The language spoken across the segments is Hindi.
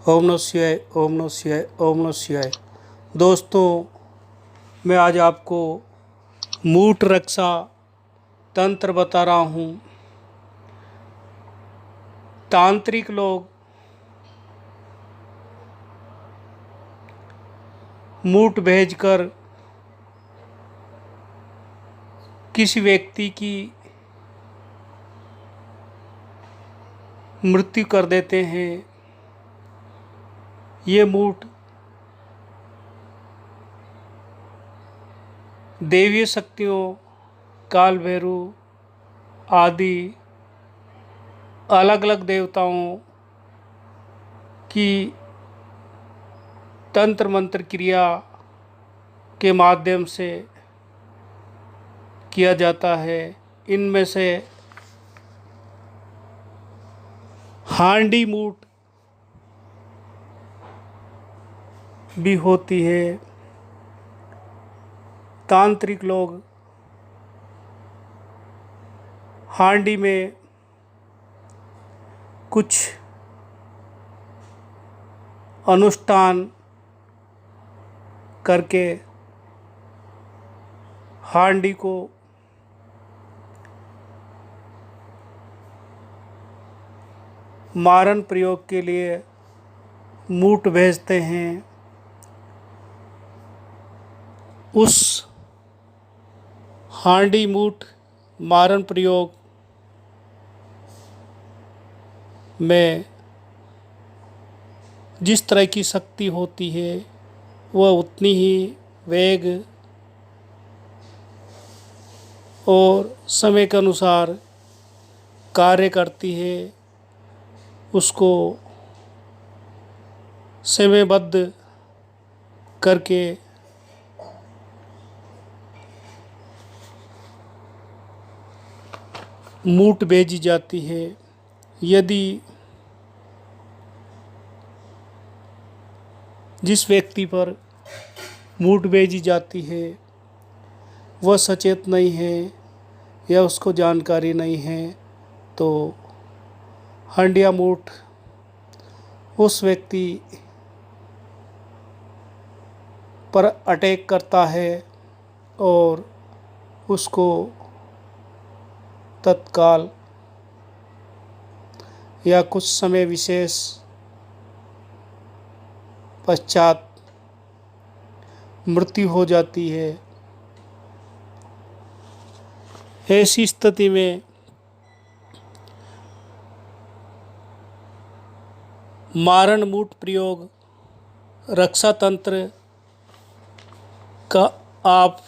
ओम नमः शिवाय, ओम नमः शिवाय, ओम नमः शिवाय। दोस्तों, मैं आज आपको मूठ रक्षा तंत्र बता रहा हूँ। तांत्रिक लोग मूठ भेजकर किसी व्यक्ति की मृत्यु कर देते हैं। ये मूठ देवीय शक्तियों, काल भैरव आदि अलग अलग देवताओं की तंत्र मंत्र क्रिया के माध्यम से किया जाता है। इनमें से हांडी मूठ भी होती है। तांत्रिक लोग हांडी में कुछ अनुष्ठान करके हांडी को मारन प्रयोग के लिए मूठ भेजते हैं। उस हांडी मूठ मारन प्रयोग में जिस तरह की शक्ति होती है वह उतनी ही वेग और समय के अनुसार कार्य करती है। उसको समयबद्ध करके मूठ भेजी जाती है। यदि जिस व्यक्ति पर मूठ भेजी जाती है वह सचेत नहीं है या उसको जानकारी नहीं है तो हंडिया मूठ उस व्यक्ति पर अटैक करता है और उसको तत्काल या कुछ समय विशेष पश्चात मृत्यु हो जाती है। ऐसी स्थिति में मारण मूठ प्रयोग रक्षा तंत्र का आप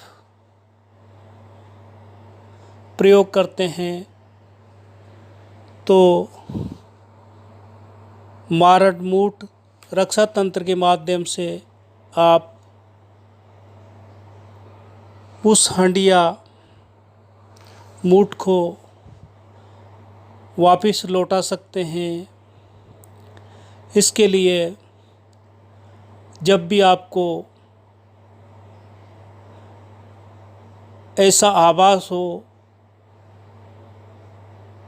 प्रयोग करते हैं तो मारण मूठ रक्षा तंत्र के माध्यम से आप उस हंडिया मूठ को वापस लौटा सकते हैं। इसके लिए जब भी आपको ऐसा आभास हो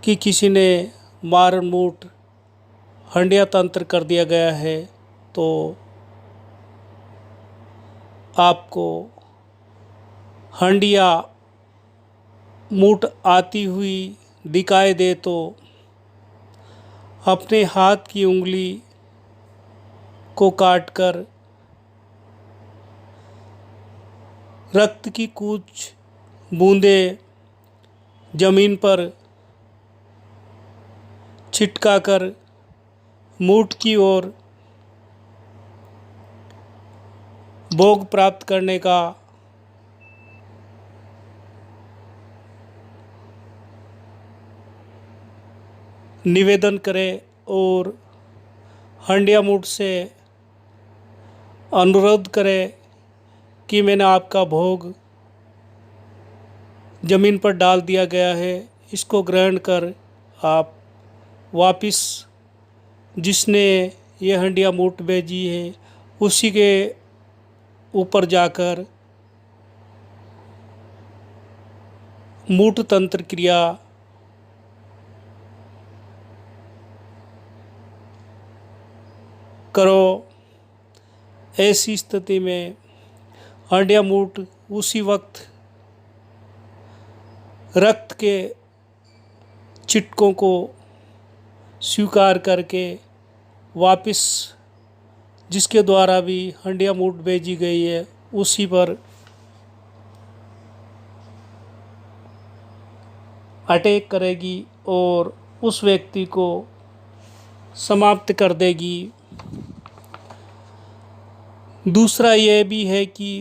कि किसी ने मारण मूठ हंडिया तंत्र कर दिया गया है तो आपको हंडिया मूठ आती हुई दिखाई दे तो अपने हाथ की उंगली को काटकर रक्त की कुछ बूंदें जमीन पर छिटकाकर मूठ की ओर भोग प्राप्त करने का निवेदन करें और हंडिया मूठ से अनुरोध करें कि मैंने आपका भोग ज़मीन पर डाल दिया गया है, इसको ग्रहण कर आप वापिस जिसने ये हंडिया मूठ भेजी है उसी के ऊपर जाकर मूठ तंत्र क्रिया करो। ऐसी स्थिति में हंडिया मूठ उसी वक्त रक्त के चिटकों को स्वीकार करके वापस जिसके द्वारा भी हंडिया मूठ भेजी गई है उसी पर अटैक करेगी और उस व्यक्ति को समाप्त कर देगी। दूसरा यह भी है कि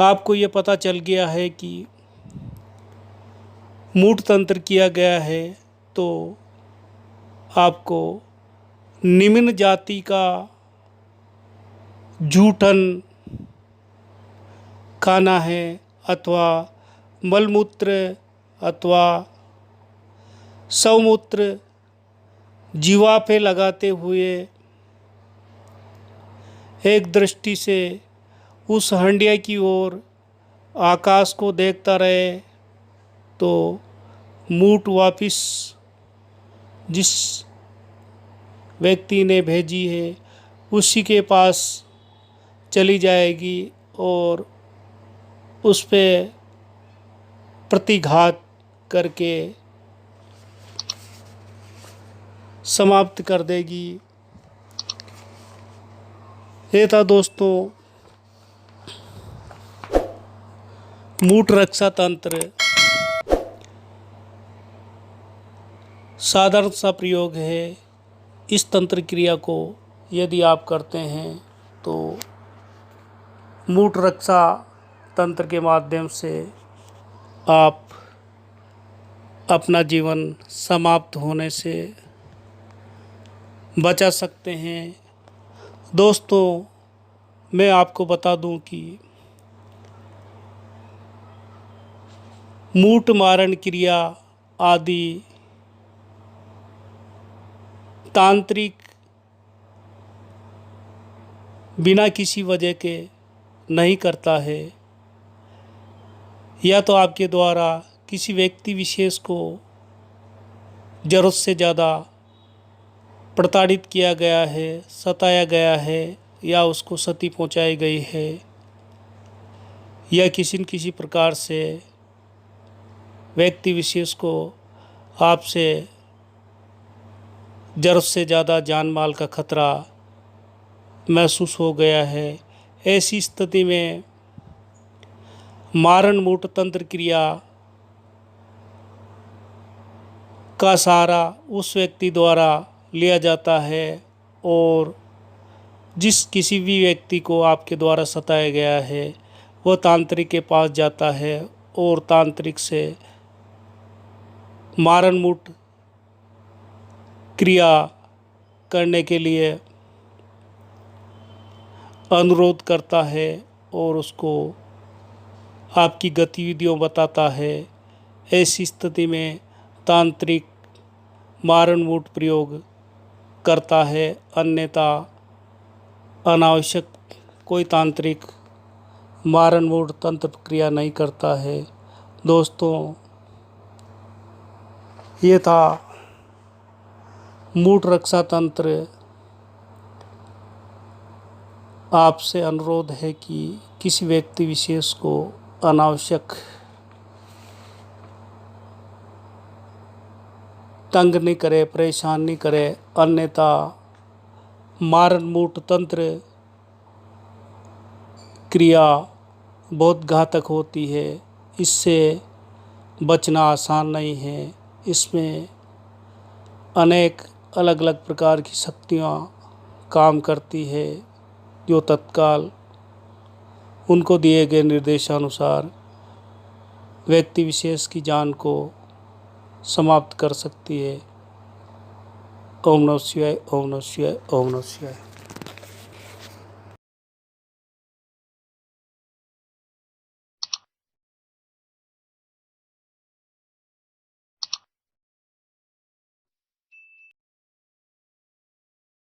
आपको ये पता चल गया है कि मूठ तंत्र किया गया है तो आपको निम्न जाति का जूठन खाना है अथवा मलमूत्र अथवा सौमूत्र जीवा पे लगाते हुए एक दृष्टि से उस हंडिया की ओर आकाश को देखता रहे तो मूठ वापिस जिस व्यक्ति ने भेजी है उसी के पास चली जाएगी और उस पे प्रतिघात करके समाप्त कर देगी। ये था दोस्तों मूठ रक्षा तंत्र। साधारण सा प्रयोग है। इस तंत्र क्रिया को यदि आप करते हैं तो मूठ रक्षा तंत्र के माध्यम से आप अपना जीवन समाप्त होने से बचा सकते हैं। दोस्तों मैं आपको बता दूं कि मूठ मारण क्रिया आदि तांत्रिक बिना किसी वजह के नहीं करता है, या तो आपके द्वारा किसी व्यक्ति विशेष को ज़रूरत से ज़्यादा प्रताड़ित किया गया है, सताया गया है, या उसको क्षति पहुंचाई गई है, या किसी न किसी प्रकार से व्यक्ति विशेष को आपसे ज़रूरत से ज़्यादा जान माल का खतरा महसूस हो गया है। ऐसी स्थिति में मारण मूठ तंत्र क्रिया का सहारा उस व्यक्ति द्वारा लिया जाता है और जिस किसी भी व्यक्ति को आपके द्वारा सताया गया है वह तांत्रिक के पास जाता है और तांत्रिक से मारण मूठ क्रिया करने के लिए अनुरोध करता है और उसको आपकी गतिविधियों बताता है। ऐसी स्थिति में तांत्रिक मारण मूठ प्रयोग करता है, अन्यथा अनावश्यक कोई तांत्रिक मारण मूठ तंत्र क्रिया नहीं करता है। दोस्तों ये था मूठ रक्षा तंत्र। आपसे अनुरोध है कि किसी व्यक्ति विशेष को अनावश्यक तंग नहीं करे, परेशान नहीं करे, अन्यथा मारण मूठ तंत्र क्रिया बहुत घातक होती है। इससे बचना आसान नहीं है। इसमें अनेक अलग अलग प्रकार की शक्तियाँ काम करती है जो तत्काल उनको दिए गए निर्देशानुसार व्यक्ति विशेष की जान को समाप्त कर सकती है। ओम नमः शिवाय, ओम नमः शिवाय, ओम नमः शिवाय।